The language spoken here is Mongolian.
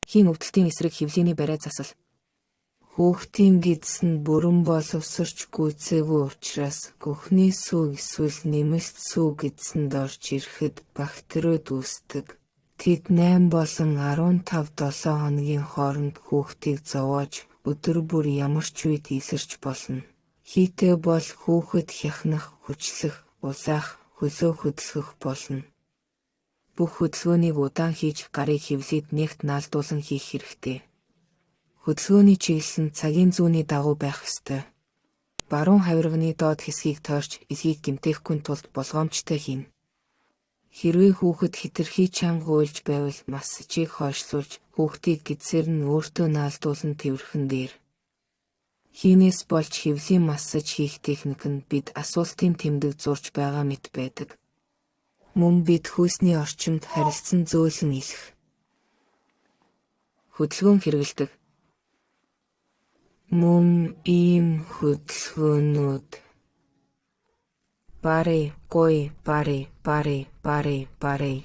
Хийн өвдөлтийн эсрэг хөвлийн барай засал. Хүүхдийн гидс нь бүрэн боловсрч гүйцээгүй учраас гөхний сүг эсвэл нэмэлт сүг эзэнд орж ирэхэд бактериуд үүсдэг. Тэд 8 болон 15-7 хоногийн хооронд хүүхдийг зовоож өдөр бүр ямар ч үед эсэрч болно. Хийтэй бол хүүхэд хяхнах, хүчлэх, улаах, хөлөө хөдөлгөх болно. Бүх хөдөлгөөнийг удаан хийж гарыг хевлээд нэгт наалдуулан хийх хэрэгтэй. Хөдөлгөөний чиглэл нь цагийн зүүнний дагуу байх ёстой. Баруун хавирганы доод хэсгийг тойрч эсгийг гэмтээхгүй тулд болгоомжтой хийнэ. Хэрвээ хүүхэд хэтэрхий чанга уйлж байвал массажийг хойшлуулж хүүхдийг гидсээр нь өөртөө наалдуулан тэврхэн дээр. Хийнээс болж хевлийн массаж хийх техник нь бид асуултын тэмдэг зурж байгаа мэт байдаг. Мөн бид хүйсний орчимд харилцан зөөлөн илэх. Хөдөлгөөн хэрэглэдэг. Мөн ийм хөдөлгөөнүүд бари, гой, бари, бари, бари, бари.